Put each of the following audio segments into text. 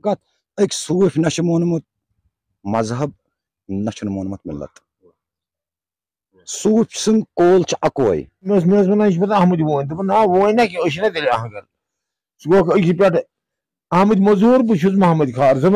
کت اک صوف نہ مونمت مذہب نہ مونمت ملت صوف سن کول اکوے ونان یہ پہ احمد وون نا وون نا کہ تیل اہگر سہ گو یہ پہ احمد مزور بہ محمد خار زن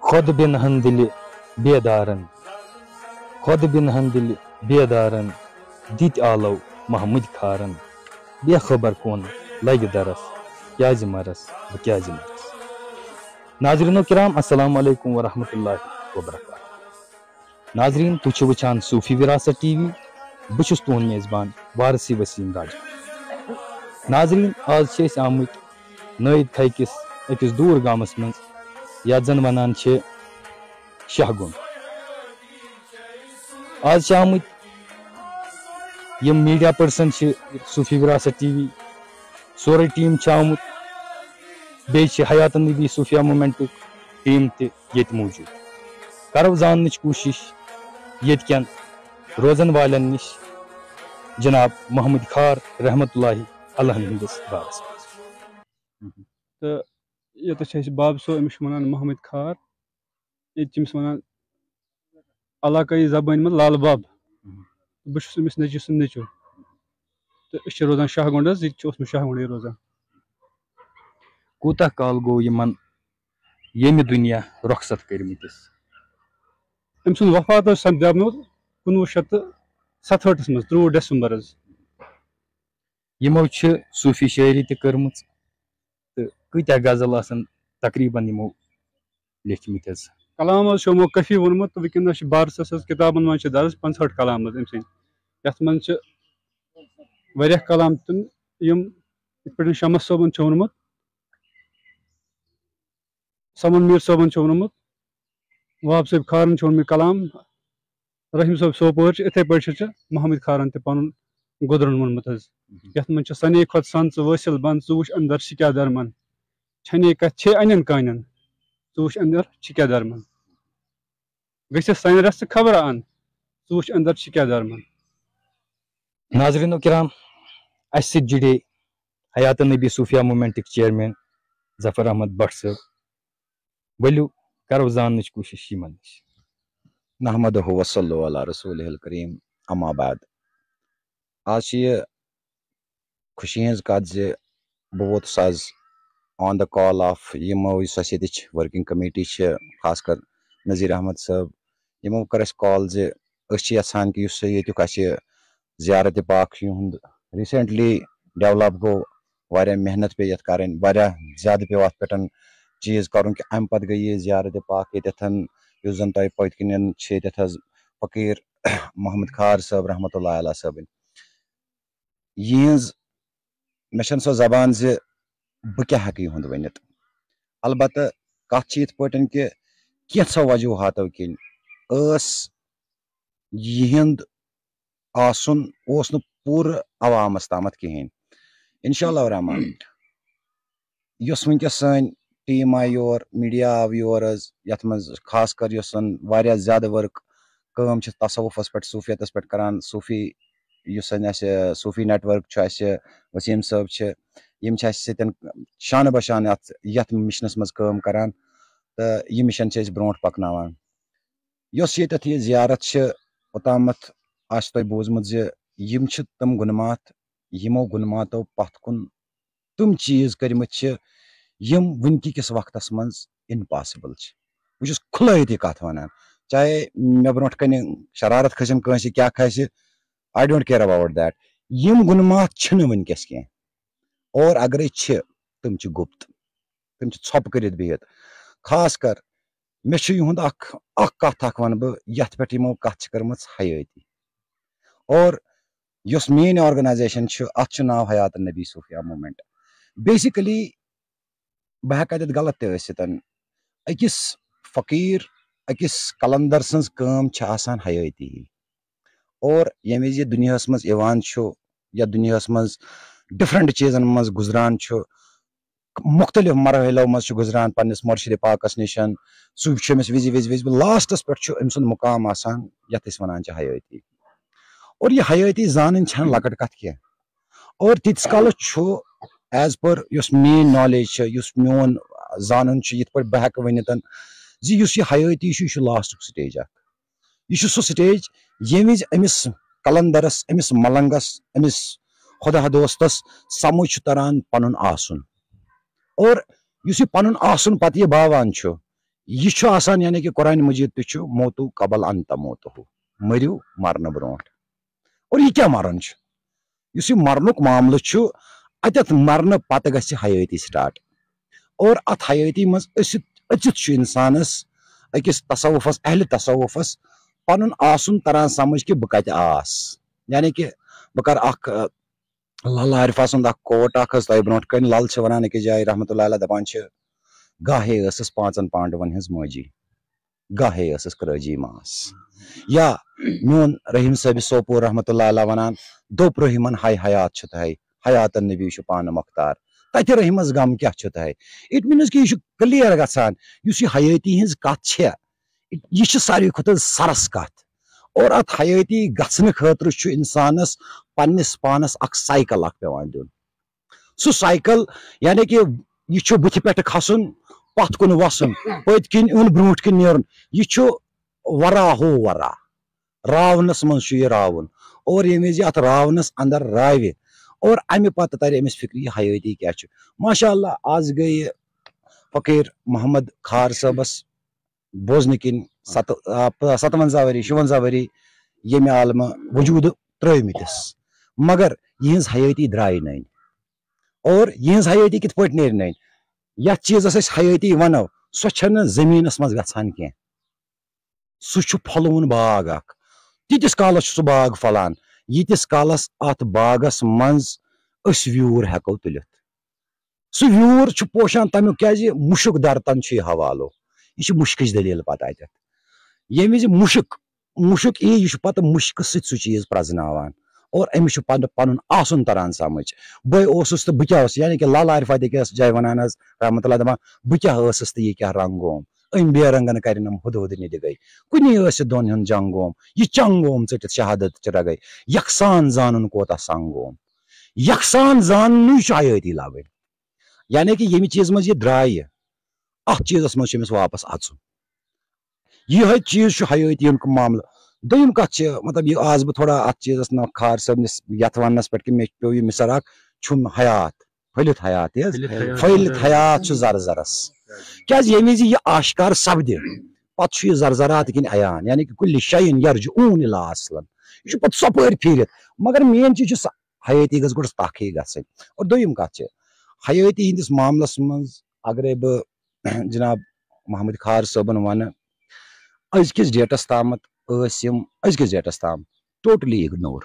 خود بنہن دل بیدارن خود بنہن دل بیدارن دت آلو محمد کھارن بے خبر کون لگ درس کیاز مرس بہ کیاز مرس. ناظرین و کرام السلام علیکم ورحمۃ اللہ وبرکاتہ. ناظرین تھی وچھان صوفی وراثت ٹی وی بہت تہد میزبان وارسی وسیم راجہ. ناظرین آج آمت نید تھے کس اکس دور گامس من یتھ زن ونان شاہ گن. آج آمت یم میڈیا پرسن صوفی وراثت ٹی وی سورے ٹیم آمت بیٚیہِ چھِ حیات النبی صوفیہ مومنٹ ٹیم تہِ ییٚتہِ موٗجوٗد. کرو زاننٕچ کوٗشش ییٚتہِ کٮ۪ن روزن والٮ۪ن نِش جناب محمد خار رحمت اللہ علیہ ہٕنٛدِس بارس منٛز. تہٕ ییٚتٮ۪تھ چھِ اَسہِ باب صٲب أمِس چھِ وَنان محمد خار ییٚتہِ چھِ أمِس وَنان علاقٲیی زبٲنۍ منٛز لال باب. بہٕ چھُس أمِس نیٚچوۍ سُنٛد نیٚچوٗ تہٕ أسۍ چھِ روزان شاہ گُنٛڈ حظ ییٚتہِ چھُ اوسمُت شاہ گُنٛڈٕے روزان. کوٗتاہ کال گوٚو یِمن ییٚمہِ دُنیا رۄخصت کٔرمٕتِس؟ أمۍ سُنٛد وفات اوس سپدیومُت 1967 منٛز 3 ڈیسمبر حظ. یِمو چھِ صوٗفی شٲعری تہِ کٔرمٕژ تہٕ کۭتیاہ غزل آسن تقریٖبن یِمو لیکھمٕتۍ حظ؟ کلام حظ چھُ یِمو کٲفی ووٚنمُت تہٕ وٕنکیٚنس چھِ بارسس حظ کِتابن منٛز چھِ درٕج 65 کلام حظ أمۍ سٕنٛدۍ. یتھ منٛز چھِ واریاہ کلام تِم یِم یِتھ پٲٹھۍ شمس صٲبن چھُ ووٚنمُت سمن میٖر صٲبن چھُ ووٚنمُت وہاب صٲب کھارن چھُ ووٚنمُت کلام رحیٖم صٲب سوپور چھِ اِتھے پٲٹھۍ چھِ محمد کھارن تہِ پنُن گُدرُن ووٚنمُت حظ. یتھ منٛز چھِ سنے کھۄتہٕ سن ژٕ وٲسِل بنٛد ژٕ وٕچھ اندر چھِ کیٛاہ درمن چھنے کتھ چھے انٮ۪ن کانٮ۪ن ژٕ وٕچھ اندر چھِ کیٛاہ درمن گٔژھِتھ سانہِ رستہٕ خبر ان ژٕ وٕچھ اندر چھِ کیٛاہ درمن. ناظرین و کرام اسہِ سۭتۍ جُڑے حیات النبی صوفیہ مومنٹٕکۍ چیئرمین ظفر احمد بٹ صٲب. ؤلِو کرو زاننٕچ کوٗشش یِمن نِش. نحمدہ وصلی علی رسولہ الکریم اما بعد. آج چھِ یہِ خوشی ہٕنٛز کتھ زِ بہٕ ووتُس آز آن دَ کال آف یِمو یُس اَسہِ ییٚتِچ ؤرکِنگ کمیٹی چھِ خاص کر نذیٖر احمد صٲب یِمو کٔر اَسہِ کال زِ أسۍ چھِ یژھان کہِ یُس ییٚتیُک اَسہِ زیارت پاک یِہُنٛد ریٖسنٹلی ڈیولپ گوٚو واریاہ محنت پیٚیہِ یَتھ کَرٕنۍ واریاہ زیادٕ پیوٚو اَتھ پٮ۪ٹھ چیٖز کَرُن کہِ اَمہِ پَتہٕ گٔے یہِ زیارت پاک ییٚتٮ۪تھ یُس زَن تۄہہِ پٔتۍ کِنٮ۪ن چھِ ییٚتٮ۪تھ حظ فقیٖر محمد خار صٲب رحمتہ اللہ علیہ صٲبٕنۍ یِہٕنٛز مےٚ چھَنہٕ سۄ زبان زِ بہٕ کیٛاہ ہٮ۪کہٕ یِہُنٛد ؤنِتھ. البتہ کَتھ چھِ یِتھ پٲٹھۍ کہِ کینٛژھو وجوٗہاتو کِنۍ یِہُنٛد آسُن اوس نہٕ پوٗرٕ عوامس تامَتھ کِہیٖنۍ. اِنشاء اللہ الرحمان یۄس وٕنکیٚس سٲنۍ ٹیٖم آیہِ یور میٖڈیا آو یور حظ یَتھ منٛز خاص کر یۄس زَن واریاہ زیادٕ ؤرٕک کٲم چھِ تصوُفس پٮ۪ٹھ صوٗفیتس پٮ۪ٹھ کران صوٗفی یُس زَن اَسہِ صوٗفی نیٹؤرک چھُ اَسہِ وسیٖم صٲب چھِ یِم چھِ اَسہِ سۭتۍ شانہٕ بہ شانہٕ یَتھ مِشنس منٛز کٲم کران تہٕ یہِ مِشن چھِ أسۍ برونٛٹھ پکناوان. یۄس ییٚتٮ۪تھ یہِ زیارت چھِ اوٚتامتھ آسہِ تۄہہِ بوٗزمُت زِ یِم چھِ تِم گُنمات یِمو گُنماتو پتھ کُن تِم چیٖز کٔرمٕتۍ چھِ یِم وٕنکہِ کِس وقتس منٛز اِمپاسِبل چھِ. بہٕ چھُس کھُلٲیتی کتھ ونان چاہے مےٚ برونٛٹھ کنہِ شرارت کھسن کٲنٛسہِ کیٛاہ کھسہِ آی ڈونٹ کیر اباوُٹ دیٹ. یِم گُنمات چھِنہٕ وٕنکیٚس کینٛہہ اور اگرے چھِ تِم چھِ گُپت تِم چھِ ژھۄپہٕ کٔرِتھ بِہِتھ. خاص کر مےٚ چھُ یِہُنٛد اکھ کتھ اکھ ونہٕ بہٕ یتھ پٮ۪ٹھ یِمو کتھ چھِ کٔرمٕژ حیٲتی اور یۄس میٲنۍ آرگنایزیشن چھِ اتھ چھُ ناو حیات النبی صوفیا موٗمینٹ. بیسِکلی بہٕ ہٮ۪کہٕ اتٮ۪تھ غلط تہِ ٲسِتھ. أکِس فقیٖر أکِس کلندر سٕنٛز کٲم چھِ آسان حیٲتی. اور ییٚمہِ وِزِ یہِ دُنیاہس منٛز یِوان چھُ یا دُنیاہس منٛز ڈفرنٹ چیٖزن منٛز گُزران چھُ, مُختٔلِف مرحلو منٛز چھُ گُزران پننِس مُرشِدِ پاکس نِشن, سُہ چھُ أمِس وِزِ وِزِ لاسٹس پٮ۪ٹھ چھُ أمۍ سُنٛد مُقام آسان یتھ أسۍ ونان چھِ حیٲتی. اور یہِ حیٲتی زانٕنۍ چھنہٕ لۄکٕٹ کتھ کینٛہہ. اور تیٖتِس کالس چھُ ایز پر یۄس میٲنۍ نالیج چھِ, یُس میون زانُن چھُ, یِتھ پٲٹھۍ بہٕ ہٮ۪کہٕ ؤنِتھ زِ یُس یہِ حیٲتی چھُ, یہِ چھُ لاسٹُک سٹیج اکھ. یہِ چھُ سُہ سٹیج ییٚمہِ وِزِ أمِس کلندرس, أمِس ملنگس, أمِس خۄدا دوستس سمجھ چھُ تران پنُن آسُن. اور یُس یہِ پنُن آسُن پتہٕ یہِ باوان چھُ, یہِ چھُ آسان یعنی کہِ قرآنِ مجیٖد تہِ چھُ موتوٗ قبل ان تموتُہ, مٔرِو مرنہٕ برونٛٹھ. اور یہِ کیاہ مرُن چھُ, یُس یہِ مرنُک معاملہٕ چھُ, اتٮ۪تھ مرنہٕ پتہٕ گژھِ حیٲتی سٹارٹ. اور اتھ حیٲتی منٛز أژِتھ چھُ انسانس, أکِس تصوُفس, اہلِ تصوُفس پنُن آسُن تران سمجھ کہِ بہٕ کتہِ آس. یعنی کہِ بہٕ کرٕ اکھ لل عارفہ سُنٛد اکھ کوٹ اکھ حظ تۄہہِ برونٛٹھ کٔنۍ. لل چھِ ونان أکِس جایہِ رحمتہ اللہ علیہ, دپان چھِ گاہے ٲسٕس پانٛژن پانڈون ہٕنٛز مٲجی, گاہے ٲسٕس کرٲجی ماس. یا میون رحیٖم صٲبِ سوپور رحمتہ اللہ علیہ ونان, دوٚپ رحیٖمن ہاے حیات چھُ تۄہہِ, حیات النبی چھُ پانہٕ مۄختار, تتہِ رحیٖمس غم کیاہ چھُ تۄہہِ. اِٹ میٖنٕز کہِ یہِ چھُ کلیر گژھان یُس یہِ حیٲتی ہٕنٛز کتھ چھےٚ, یہِ چھِ ساروی کھۄتہٕ سرس کتھ. اور اتھ حیٲتی گژھنہٕ خٲطرٕ چھُ انسانس پننِس پانس اکھ سایکل اکھ پیوان دیُن. سُہ سایکل یعنی کہِ یہِ چھُ بٕتھِ پٮ۪ٹھٕ کھسُن, پتھ کُن وسُن, پٔتۍ کِنۍ یُن, برونٛٹھ کِنۍ نیرُن. یہِ چھُ ورا ہو ورا, راونس منٛز چھُ یہِ راوُن. اور ییٚمہِ وِزِ اتھ راونس انٛدر راوِ, اور امہِ پتہٕ ترِ أمِس فِکرِ یہِ حیٲتی کیاہ چھُ. ماشاء اللہ آز گٔیہِ فقیٖر محمد کھار صٲبس بوزنہٕ کِنۍ 57 ؤری 56 ؤری ییٚمہِ عالمہٕ وجوٗدٕ ترٲومٕتِس, مگر یِہنٛز حیٲتی درٛایہِ نٔنۍ. اور یِہنٛز حیٲتی کِتھ پٲٹھۍ نیرِ نٔنۍ, یتھ چیٖزس أسۍ حیٲتی ونو سۄ چھنہٕ زٔمیٖنس منٛز گژھان کینٛہہ. سُہ چھُ پھۄلوُن باغ اکھ. تیٖتِس کالس چھُ سُہ باغ پھۄلان ییٖتِس کالس اتھ باغس منٛز أسۍ ویوٗر ہٮ۪کو تُلِتھ. سُہ ویوٗر چھُ پوشان تمیُک کیازِ مُشُک درتن چھُ یہِ حوالو. یہِ چھِ مُشکٕچ دٔلیٖل پتہٕ اتٮ۪تھ. ییٚمہِ وِزِ مُشُک یی, یہِ چھُ پتہٕ مُشکہٕ سۭتۍ سُہ چیٖز پرزناوان. اور أمِس چھُ پتہٕ پنُن آسُن تران سمجھ, بہٕ اوسُس تہٕ بہٕ کیاہ اوسُس. یعنی کہِ لل عارفہ تہِ أکِس جایہِ ونان حظ رحمتہ اللہ, دپان بہٕ کیاہ ٲسٕس تہٕ یہِ کیاہ رنٛگوم, أمۍ بے رنٛگن کرنم ہُدٕ نِدِ گٔے, کُنی ٲسِتھ دۄن ہُنٛد جنٛگوم, یہِ چنٛگوم ژٔٹِتھ شہادت چہِ رگے, یکسان زانُن کوتاہ سنٛگوم. یکسان زاننُے چھُ حیٲتی لبٕنۍ. یعنی کہِ ییٚمہِ چیٖزٕ منٛز یہِ درٛایہِ اتھ چیٖزس منٛز چھُ أمِس واپس اژُن. یِہوے چیٖز چھُ حیٲتی ہُنٛد معاملہٕ. دوٚیِم کتھ چھِ, مطلب یہِ آز بہٕ تھوڑا اتھ چیٖزس نہٕ کھار صٲبنِس یتھ وننس پٮ۪ٹھ کہِ مےٚ پیوٚو یہِ مِثر اکھ, چھُم حیات پھٔلِتھ حیات, پھٔلِتھ حیات چھُ زرزرس. کیازِ ییٚمہِ وِزِ یہِ آشکار سپدِ پتہٕ چھُ یہِ زرزرات کِنۍ عیان. یعنی کہِ کُلہِ شاین یرجعون الی اصلن, یہِ چھُ پتہٕ ژۄپٲرۍ پھیٖرِتھ. مگر مین چیٖز چھُ حیٲتی گژھِ گۄڈٕ تاخی گژھٕنۍ. اور دوٚیِم کتھ چھِ حیٲتی ہٕنٛدِس معاملس منٛز اگرے بہٕ جناب محمد کھار صٲبن ونہٕ, أزکِس ڈیٹس تامتھ ٲسۍ یِم أزکِس ڈیٹس تام ٹوٹلی اِگنور.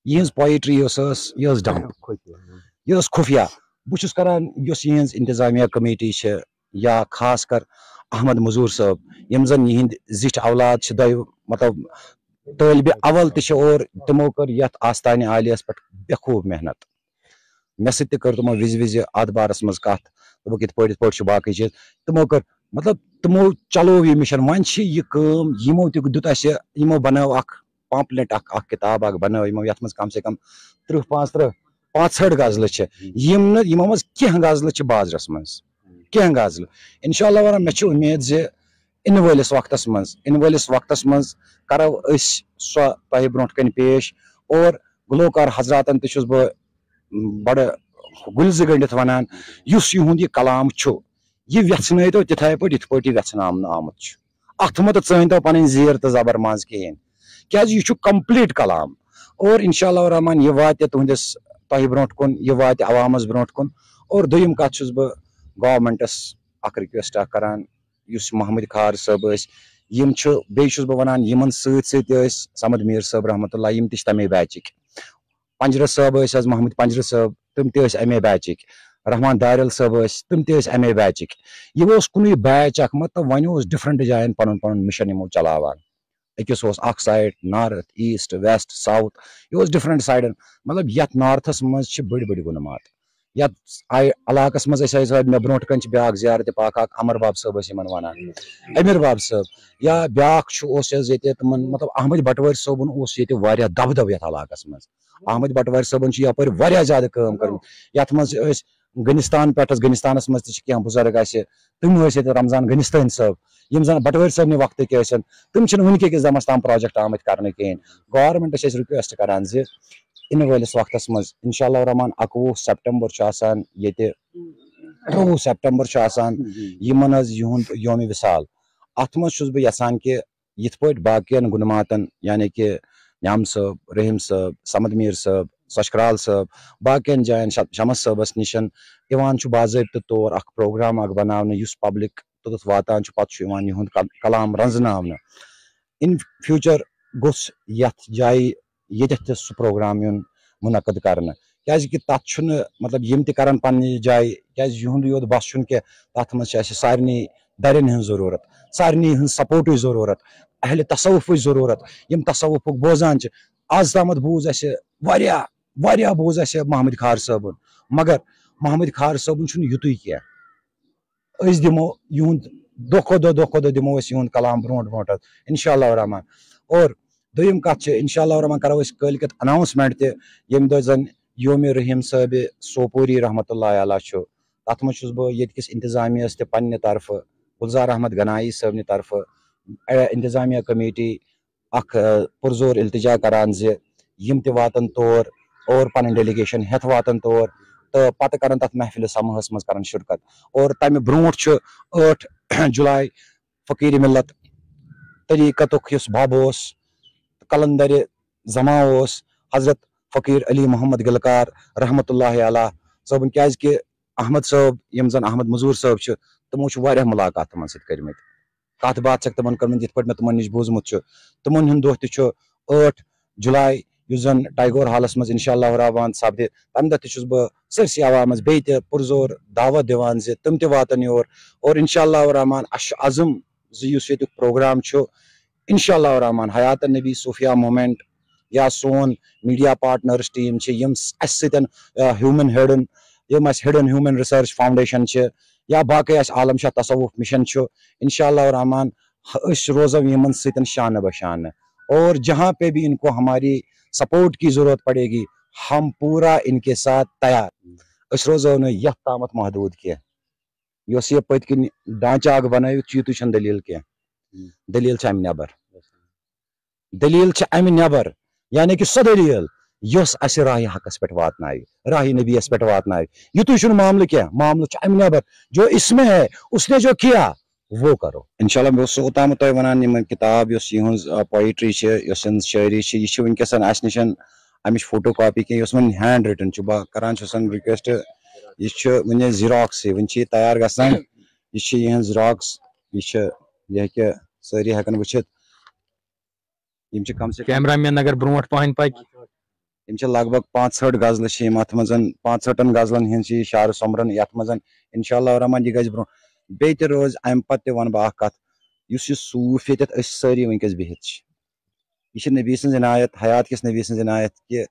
یِہنٛز پویٹری یۄس ٲس یہِ ٲس ڈمپ, یہِ ٲس خُفیہ. بہٕ چھُس کران یۄس یِہنٛز انتظامیہ کمیٹی چھِ یا خاص کر احمد مزوٗر صٲب, یِم زن یِہنٛدۍ زِٹھۍ اولاد چھِ, دۄیو مطلب طٲلبہِ اول تہِ چھِ, اور تِمو کٔر یتھ آستانہِ عالیہس پٮ۪ٹھ بے خوٗب محنت. مےٚ سۭتۍ تہِ کٔر تِمو وِزِ وِزِ اتھ بارس منٛز کتھ, دوٚپُکھ یِتھ پٲٹھۍ چھُ باقٕے چیٖز. تِمو کٔر مطلب تِمو چلو یہِ مِشن. وۄنۍ چھِ یہِ کٲم یِمو تہِ دیُت اسہِ, یِمو بنٲو اکھ پامپلیٹ اکھ کِتاب اکھ بنٲو یِمو, یتھ منٛز کم سے کم 35 غزلہٕ چھِ. یِمو منٛز کینٛہہ غزلہٕ چھِ بازرس منٛز, کینٛہہ غزلہٕ. انشاء اللہ ورحمٰن مےٚ چھِ اُمید زِ اِنہٕ وٲلِس وقتس منٛز کرو أسۍ سۄ تۄہہِ برونٛٹھ کنہِ پیش. اور گلوکار حضراتن تہِ چھُس بہٕ بڑٕ گُلہِ زٕ گٔنڈِتھ ونان, یُس یِہُنٛد یہِ کلام چھُ یہِ ویژھنٲیتو تِتھے پٲٹھۍ یِتھ پٲٹھۍ یہِ ویژھناونہٕ آمُت چھُ. اتھ مت ژٲنۍتو پنٕنۍ زیٖر تہٕ زبر منٛز کِہینۍ, کیازِ یہِ چھُ کمپلیٖٹ کلام. اور انشاء اللہ رحمان یہِ واتہِ تُہنٛدِس تۄہہِ برونٛٹھ کُن, یہِ واتہِ عوامس برونٛٹھ کُن. اور دوٚیِم کتھ چھُس بہٕ گورمنٹس اکھ رِکویسٹ اکھ کران, یُس محمد کھار صٲب ٲسۍ, یِم چھِ, بیٚیہِ چھُس بہٕ ونان یِمن سۭتۍ سۭتۍ ٲسۍ سمد میٖر صٲب رحمتہ اللہ, یِم تہِ چھِ تمے بیچٕکۍ. پنجرٕ صٲب ٲسۍ حظ محمد پنجرٕ صٲب تِم تہِ ٲسۍ اَمے بیچِکۍ رحمان دارل صٲب ٲسۍ تِم تہِ ٲسۍ اَمے بیچِکۍ یہِ اوس کُنُے بیچ اکھ مطلب وۄنۍ اوس ڈِفرنٹ جاین پنُن پنُن مِشن یِمو چلاوان أکِس اوس اکھ side north east west south یہِ اوس ڈِفرنٹ سایڈن مطلب یتھ نارتھس منٛز چھِ بٔڑۍ بٔڑۍ گُنہٕ یتھ علاقس منٛز أسۍ ٲسۍ مےٚ برونٛٹھ کنہِ چھِ بیاکھ زیارتِ پاک اکھ امر باب صٲب ٲسۍ یِمن ونان امیر باب صٲب یا بیاکھ چھُ اوس حظ ییٚتہِ تِمن مطلب احمد بٹوٲرۍ صٲبُن اوس ییٚتہِ واریاہ دبدب یتھ علاقس منٛز احمد بٹوٲرۍ صٲبن چھِ یپٲرۍ واریاہ زیادٕ کٲم کٔرمٕژ یتھ منٛز أسۍ گنِستان پٮ۪ٹھ گنِستانس منٛز تہِ چھِ کینٛہہ بُزرگ اسہِ تِم ٲسۍ ییٚتہِ رمضان گنِستٲنۍ صٲب یِم زن بٹوٲرۍ صٲبنہِ وقتٕکۍ ٲسۍ تِم چھِنہٕ وٕنکہِ کِس دمس تام پروجیکٹ آمٕتۍ کرنہٕ کِہینۍ گورمنٹس چھِ أسۍ رِکویسٹ کران زِ یِنہٕ وٲلِس وقتس منٛز انشاء اللہ الرحمان 21 سپٹمبر چھُ آسان ییٚتہِ 23 سپٹمبر چھُ آسان یِمن حظ یِہُنٛد یومہِ وِصال اتھ منٛز چھُس بہٕ یژھان کہِ یِتھ پٲٹھۍ باقین گُنماتن یعنی کہِ نعم صٲب رحیٖم صٲب سمد میٖر صٲب سۄچھ صٲب باقین جاین شمس صٲبس نِشن یِوان چھُ باضٲبطہٕ طور اکھ پروگرام اکھ بناونہٕ یُس پبلک توٚتتھ واتان چھُ پتہٕ چھُ یِوان یِہُنٛد کلام رنٛزناونہٕ اِن فیوٗچر گوٚژھ یتھ جایہِ ییٚتٮ۪تھ تہِ سُہ پروگرام یُن مُنعقد کرنہٕ کیازِ کہِ تتھ چھُنہٕ مطلب یِم تہِ کرن پننہِ جایہِ کیازِ یِہُنٛدُے یوت بس چھُنہٕ کینٛہہ تتھ منٛز چھِ اسہِ سارنٕے درٮ۪ن ہٕنٛز ضروٗرت سارنٕے ہٕنٛز سپوٹٕچ ضروٗرت اہلِ تصوُفٕچ ضروٗرت یِم تصوُفُک بوزان چھِ آز تامتھ بوٗز اسہِ واریاہ بوٗز اسہِ محمد خار صٲبُن مگر محمد خار صٲبُن چھُنہٕ یُتُے کینٛہہ أسۍ دِمو یِہُنٛد دۄہ کھۄتہٕ دۄہ دِمو أسۍ یِہُنٛد کلام برونٛٹھ برونٛٹھ حظ انشاء اللہ الرحمان اور دوٚیِم کتھ چھِ انشاء اللہ الرحمان کرو أسۍ کٲلۍکٮ۪تھ اناوُنسمنٹ تہِ ییٚمہِ دۄہ زن یومہِ رحیٖم صٲبہِ سوپوری رحمتہ اللہ علیہ چھُ تتھ منٛز چھُس بہٕ ییٚتہِ کِس انتظامیہس تہِ پننہِ طرفہٕ گُلزار احمد گنایی صٲبنہِ طرفہٕ انتظامیہ کمیٹی اکھ پُرزور التجا کران زِ یِم تہِ واتن تور اور پنٕنۍ ڈیلیگیشن ہٮ۪تھ واتن تور تہٕ پتہٕ کرن تتھ محفلہِ سماہس منٛز کرن شرکت اور تمہِ برونٛٹھ چھُ 8 جُلاے فقیٖر ملت طریٖقتُک یُس بب اوس کلندرِ زما اوس حضرت فقیٖر علی محمد گلکار رحمتہ اللہ علیہ صٲبُن کیازِ کہِ احمد صٲب یِم زن احمد مزوٗر صٲب چھِ تِمو چھُ واریاہ مُلاقات تِمن سۭتۍ کٔرمٕتۍ کتھ باتھ چھکھ تِمن کٔرمٕژ یِتھ پٲٹھۍ مےٚ تِمن نِش بوٗزمُت چھُ تِمن ہُنٛد دۄہ تہِ چھُ 8 جُلاے یُس زن ٹایگور ہالس منٛز انشاء اللہ الرحمان سپدِ تمہِ دۄہ تہِ چھُس بہٕ سٲرسٕے عوامس بیٚیہِ تہِ پُرزور دعوت دِوان زِ تِم تہِ واتن یور اور انشاء اللہ الرحمان اسہِ چھُ عزم زِ یُس ییٚتیُک پروگرام چھُ انشاء اللہ الرحمان حیات النبی صوفیا موٗمینٹ یا سون میٖڈیا پارٹنٲرٕس ٹیٖم چھِ یِم اسہِ سۭتۍ ہیوٗمن ہِڈٕن یِم اسہِ ہِڈٕن ہیوٗمن رِسٲرٕچ فاوُنڈیشن چھِ یا باقٕے اسہِ عالم شاہ تصوُف مِشن چھُ انشاء اللہ الرحمان أسۍ روزو یِمن سۭتۍ شانہٕ بشانہٕ اور جہاں پہ بھی ان کو ہماری سپورٹ کی ضرورت پڑے گی ہم پورا ان کے ساتھ تیار أسۍ روزو نہٕ یتھ تامتھ محدوٗد کینٛہہ یۄس یہِ پٔتۍ کِنۍ ڈانچہٕ اکھ بنٲوِتھ چھُ یِتُے چھنہٕ دٔلیٖل کینٛہہ دٔلیٖل چھِ امہِ نٮ۪بر یعنی کہِ سۄ دٔلیٖل یۄس اسہِ راہِ حقس پٮ۪ٹھ واتناوِ راہِ نبیَس پٮ۪ٹھ واتناوِ یِتُے چھُنہٕ معاملہٕ کینٛہہ معاملہٕ چھُ امہِ نٮ۪بر جو اس میں ہے اس نے جو کیا وہ کرو انشاء اللہ مےٚ اوس اوٚتامَتھ تۄہہِ وَنان یِمن کِتاب یۄس یِہٕنٛز پویٹری چھِ یۄس یِہٕنٛز شٲعری چھِ یہِ چھِ وٕنکیٚس اَسہِ نِش اَمِچ فوٹو کاپی کینٛہہ یۄس وۄنۍ ہینڈ رِٹن چھُ بہٕ کران چھُس رِکویسٹ یہِ چھُ وٕنہِ زِراکسٕے وٕنہِ چھِ یہِ تیار گژھان یہِ چھِ یِہٕنٛز زِراکس یہِ چھِ یہِ ہیٚکہِ سٲری ہٮ۪کن وٕچھِتھ یِم چھِ کم سے کم کیمرا مین اگر برونٛٹھ پہن پکہِ یِم چھِ لگ بگ 65 غزلہٕ چھِ یِم اتھ منٛز 65 غزلن ہٕنٛز چھِ یہِ شعر سومبرن یتھ منٛز انشاء اللہ الرحمان یہِ گژھِ برونٛہہ بیٚیہِ تہِ روزِ امہِ پتہٕ تہِ ونہٕ بہٕ اکھ کتھ یُس یہِ صوٗف ییٚتٮ۪تھ أسۍ سٲری وٕنکیٚس بِہِتھ چھِ یہِ چھِ نبی سٕنٛز عنایت حیات کِس نبی سٕنٛز عنایت کہِ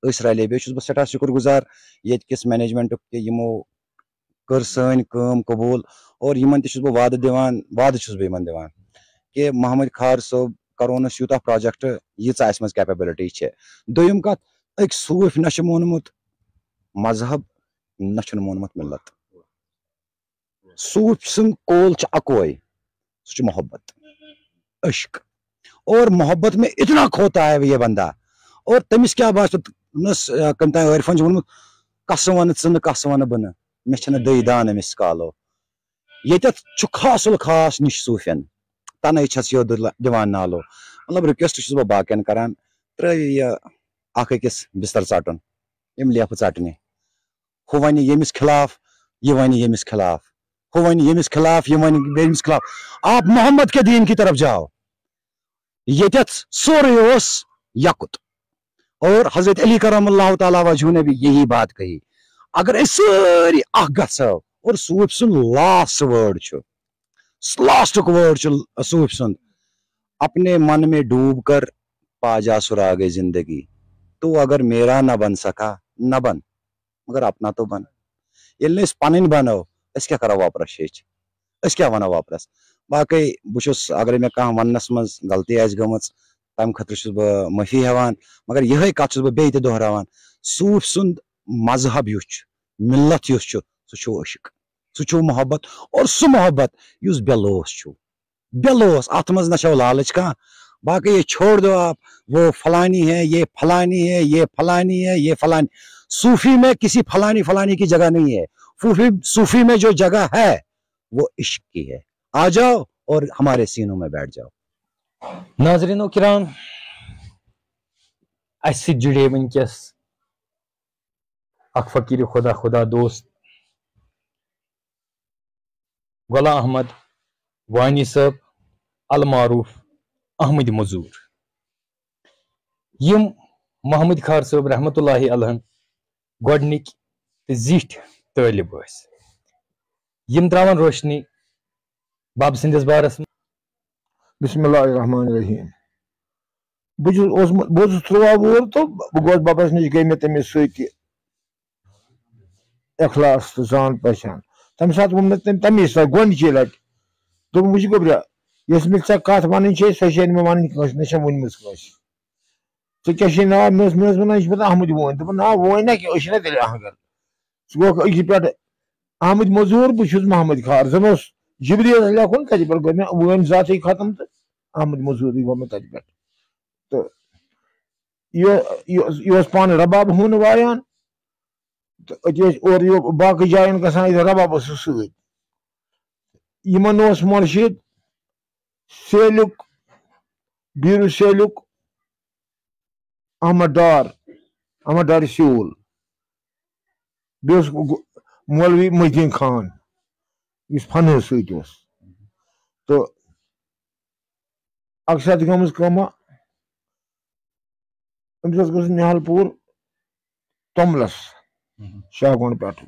أسۍ رلے بیٚیہِ چھُس بہٕ سٮ۪ٹھاہ شُکر گُزار ییٚتہِ کِس مینیجمنٹُک کہِ یِمو کٔر سٲنۍ کٲم قبوٗل اور یِمن تہِ چھُس بہٕ وعدٕ چھُس بہٕ یِمن دِوان کہِ محمد خار صٲب کرون أسۍ یوٗتاہ پروجیکٹ ییٖژاہ اَسہِ منٛز کیپیبلٹی چھِ دوٚیِم کتھ أکۍ صوٗفۍ نہ چھُ مونمُت مذہب نہ چھُنہٕ مونمُت مِلت صوٗفۍ سُنٛد کول چھُ اکوے سُہ چھُ محبت عشق اور محبت میں اتنا کھوتا ہے یہ بندہ اور تٔمِس کیاہ باسہِ نس کٔمۍ تام عٲرفن چھُ ووٚنمُت کسہٕ وَنہٕ ژٕ نہٕ کسہٕ وَنہٕ بہٕ نہٕ مےٚ چھنہٕ دٔے دان أمِس کالو ییٚتٮ۪تھ چھُ خاص الخاص نِش صوٗفین تنہٕ چھس یوٚد دِوان نالو مطلب رِکویسٹ چھُس بہٕ باقین کران ترٲیِو یہِ اکھ أکِس بستر ژٹُن یِم لیپہٕ ژٹنہِ ہُہ وَنہِ ییٚمِس خِلاف یہِ وَنہِ ییٚمِس خِلاف ہُہ وَنہِ ییٚمِس خِلاف یہِ وَنہِ بیٚیِس خِلاف آپ محمد کے دین کی طرف جاؤ ییٚتٮ۪تھ سورُے اوس یکُت اور حضرت علی کرم اللہ تعالیٰ وجہ نے بھی یہی بات کہی اگر اس ساری اخ گژھو اور صوفی سن لاسٹ ورڈ صوفی سن اپنے من میں ڈوب کر پا جا سراغ زندگی تو اگر میرا نہ بن سکا نہ بن مگر اپنا تو بن یل اس پن بنو اس کیا کرو واپس اس کیا ونو واپس باقی بہس اگر میں کھانا ونس مز غلطی آس گمت تمہ خاطر بہ معافی ہیوان مگر یہ کت بہ بیٚیہِ تہِ دہراوان صوفی سند مذہب یس ملت یس سہ عشق سہ محبت اور سہ محبت اس بے لوس ات مز نہ لالچ کھانا باقی یہ چھوڑ دو آپ وہ فلانی ہے یہ فلانی ہے یہ فلانی ہے یہ فلانی صوفی میں کسی فلانی کی جگہ نہیں ہے صوفی میں جو جگہ ہے وہ عشق کی ہے آ جاؤ اور ہمارے سینوں میں بیٹھ جاؤ ناظرین و کرام اس جڑے ونکس اخ فقیر خدا دوست غلام احمد وانی صاحب المعروف احمد مزور یم محمد خار صاحب رحمت اللہ علیہ گۄڈنِک تہٕ زِٹھۍ طٲلب ٲسۍ یم تراون روشنی باب سندس بارس بسم اللہ الرحمن الرحیم بہت 13 وُہُر تو بہٕ گوس بابس نش گٔے مےٚ تٔمِس سۭتۍ اخلاص تہٕ زان پہچان تمہِ ساتہٕ ووٚن مےٚ تٔمۍ تمی ساتہٕ گۄڈنِچی لٹہِ دوٚپُن وٕچھ گوٚبرا یۄس مےٚ ژےٚ کتھ ونٕنۍ چھے سۄ چھے نہٕ مےٚ ونٕنۍ کٲنٛسہِ نہ چھم ؤنمٕژ کٲنٛسہِ ژےٚ کیٛاہ چھے ناو مےٚ ٲس ونان یہِ چھُ پتہٕ احمد وٲنۍ دوٚپُن نا وٲنۍ نہ کینٛہہ أسۍ چھِنہ تیٚلہِ اہنگر ژٕ گوٚکھ أکہِ پٮ۪ٹھ احمد مزور بہٕ چھُس محمد خار زن اوس جبریٖل لیکھُن تتہِ پٮ۪ٹھ گوٚو مےٚ وٲنۍ ذاتٕے ختم تہٕ احمد مزورٕے گوٚو مےٚ تتہِ پٮ۪ٹھ تہٕ یہِ اوس پانہٕ رباب ہوٗنہٕ وایان تہٕ أتی ٲسۍ اورٕ یورٕ باقٕے جاین گژھان ییٚتہِ رباب اوسُس سۭتۍ یِمن اوس مرشد سیلُک بیٖرو سیلُک احمد ڈار سیول بیٚیہِ اوس مولوی محدیٖن خان یُس فنہٕ سۭتۍ اوس تہٕ اکہِ ساتہٕ گٔمٕژ کٲمہ أمِس اوس گژھُن نِہال پوٗر توٚملس شاہگۄنڈ پٮ۪ٹھ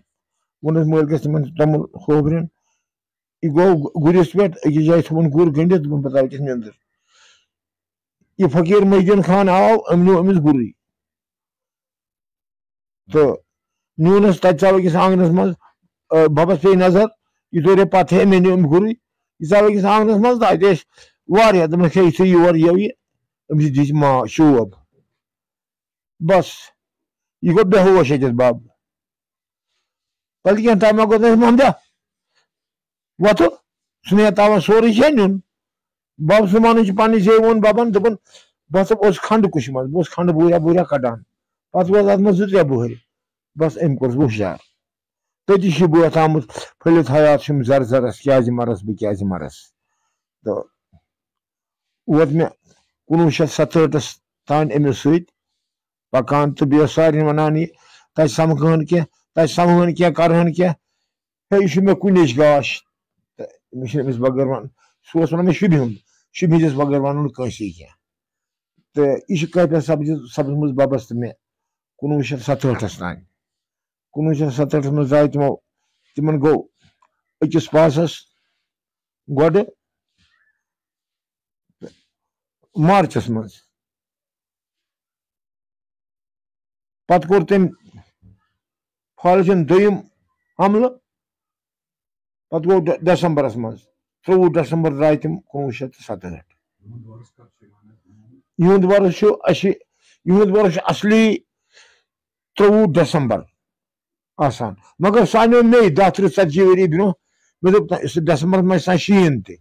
ووٚنُس مٲلۍ گژھِ تِمن توٚمُل ہوبرِن یہِ گوٚو گُرِس پٮ۪ٹھ أکِس جایہِ تھوٚوُن گُر گٔنڈِتھ دوٚپُن بہٕ ترٛاوٕ أکِس نیٚنٛدٕر یہِ فقیٖر محدیٖن خان آو أمۍ نیوٗ أمِس گُرُے تہٕ نیوٗنس تتہِ ژاو أکِس آنگنس منٛز ببس پیٚیہِ نظر یہِ دورے پتہٕ مےٚ نیوٗ أمۍ گُرُے یہِ ژاو أکِس آنگنس منٛز تہٕ اتہِ ٲسۍ واریاہ دوٚپنکھ ہے یِتھُے یور یِیو یہِ أمِس دِژ شوب بس یہِ گوٚو بے ہوش أتِس بب پتہٕ کینٛہہ ٹایما گوٚو تٔمِس محمدہ وۄتھُن ژھٕنیا تاوان سورُے چھا نیُن بب صُبحنٕے چھُ پننہِ جایہِ ووٚن ببن دوٚپُن بہٕ ہسا اوسُس کھنڈٕ کُشہِ منٛز بہٕ اوسُس کھنڈٕ بوٗریا کڑان پتہٕ ووت اتھ منٛز 2-3 بُہرۍ بس أمۍ کوٚرُس بہٕ ہُشیار تٔتی چھُ بٲتھ آمُت پھٔلِتھ حیات چھُم زرزرس کیازِ مرس بہٕ کیازِ مرس تہٕ ووت مےٚ 1967 تانۍ أمِس سۭتۍ پکان تہٕ بیٚیہِ ٲس سارنٕے ونان یہِ تتہِ سمکھٕہن کینٛہہ تتہِ سمہٕن کینٛہہ کرہن کینٛہہ ہے یہِ چھُ مےٚ کُنِچ گاش تہٕ مےٚ چھُنہٕ أمِس بغٲر ونُن سُہ اوس ونان مےٚ شُبہِ ہٕنٛدِس بغٲر ونُن کٲنٛسے کینٛہہ تہٕ یہِ چھِ کٲفیت سپزمٕژ ببس تہٕ مےٚ 1967 تانۍ 1967 منٛز درٛاے تِمن گوٚو أکِس پاسس گۄڈٕ مارچس منٛز پتہٕ کوٚر تٔمۍ فالچن 2م حملہٕ پتہٕ گوٚو ڈسمبرس منٛز 23 ڈسمبر درٛاے تِم 1967 یِہُنٛد ورُس چھُ اصلی 23 ڈسمبر آسان مگر سُہ انیو مے 10-30-40 ؤری برونٛہہ مےٚ دوٚپ سُہ ڈسمبرس منٛز چھُ آسان شیٖن تہِ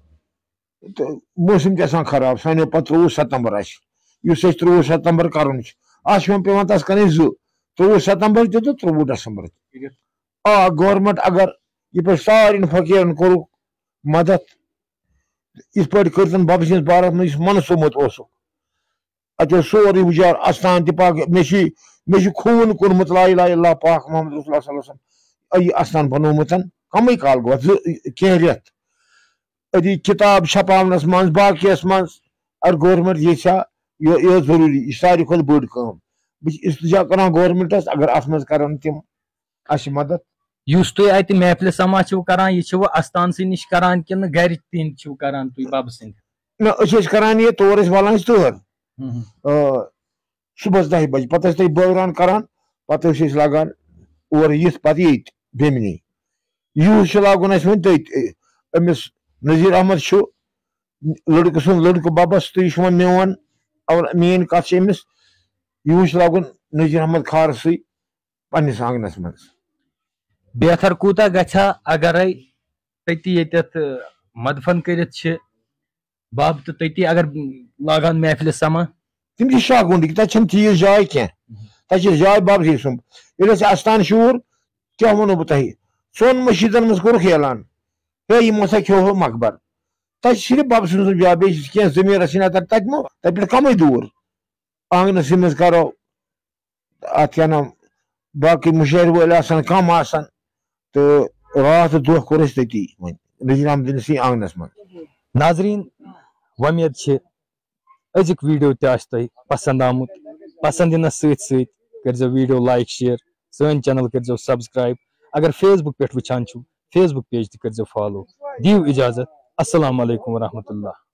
تہٕ موسم تہِ آسان خراب سُہ انیو پتہٕ 23 ستمبر اسہِ یُس أسۍ 23 ستمبر کرُن چھُ اتھ چھُ پیوان تس کرٕنۍ 2 23 ستمبر تہِ تہٕ 23 ڈسمبر تہِ آ گورمنٹ اگر یہِ پٲٹھۍ سارنٕے فقیٖرن کوٚرُکھ مدد یِتھ پٲٹھۍ کٔرتن ببہٕ سٕنٛدِس بارس منٛز یُس منسوٗمُت اوسُکھ اتہِ اوس سورُے وُجار استان تہِ پاک مےٚ چھُ خوٗن کوٚرمُت لا اِلہَ اِلَّا پاک محمد رسول اللہ صلی اللہ علیہ وسلم یہِ استان بنومُت کمٕے کال گوٚو کینٛہہ رٮ۪تھ أتی کِتاب چھپاونس منٛز باقیس منٛز اگر گورمنٹ یژھِ ہا یہِ ٲس ضروٗری یہِ چھِ ساروی کھۄتہٕ بٔڑ کٲم استجا کران گورمنٹس اگر ات مز کرن تم اس مدد یُس تُہۍ اتہِ محفلہِ سما چھِو کران یہِ چھِوٕ استانسٕے نِش کران کِنہٕ گرِ تہِ چھِو کران تُہۍ ببہٕ سٕنٛدِ؟ نہ أسۍ کران یہ تور والان تور صبحس 10 بجے پتہٕ ٲسۍ تتہِ بٲگران کران پتہٕ ٲسۍ أسۍ لاگان اور یِتھ پتہٕ ییٚتہِ بیمنی یوٗز چھُ لاگُن اَسہِ وۄنۍ تٔتۍ أمِس نذیٖر احمد چھُ لڑکہٕ سُنٛد لڑکہٕ ببس تہٕ یہِ چھُ وۄنۍ میون میٲنۍ کتھ چھِ أمِس یوٗز چھُ لاگُن نذیٖر احمد خارسٕے پننِس آنگنس منٛز بہتر کوٗتاہ گژھِ ہا اگرے تٔتی ییٚتٮ۪تھ مدفن کٔرِتھ چھِ بب تہٕ تٔتی اگر لاگان محفلہِ سما تِم چھِ شاگُنڈٕکۍ تتہِ چھنہٕ تیٖژ جاے کینٛہہ تتہِ چھِ جاے ببسٕے سُنٛمب ییٚلہِ اَسہِ استان شوٗر کیٛاہ وَنو بہٕ تۄہہِ 4 مسجدن منٛز کوٚرُکھ اعلان ہے یِمو ہسا کھیوہو مقبر تتہِ چھِ صرف ببہٕ سٕنٛز جاے بیٚیہِ چھِ کینٛہہ زٔمیٖن رژھِ تتہِ مہ تتہِ پٮ۪ٹھ کمٕے دوٗر آنگنسٕے منٛز کرو اتھ کیٛاہ نام باقٕے مُشٲہرٕ وٲلۍ آسان کم آسان تہٕ راتھ تہٕ دۄہ کوٚر اَسہِ تٔتی وۄنۍ نذیٖر احمدٕنِسٕے آنگنس منٛز ناظریٖن وۄمید چھِ أزیُک ویٖڈیو تہِ آسہِ تۄہہِ پسنٛد آمُت پسنٛد یِنس سۭتۍ سۭتۍ کٔرۍزیو ویٖڈیو لایک شیر سٲنۍ چینل کٔرۍزیو سبسکرایب اگر فیس بُک پٮ۪ٹھ وٕچھان چھِو فیس بُک پیج تہِ کٔرۍزیو فالو دِیِو اِجازت السلام علیکم ورحمتہ اللہ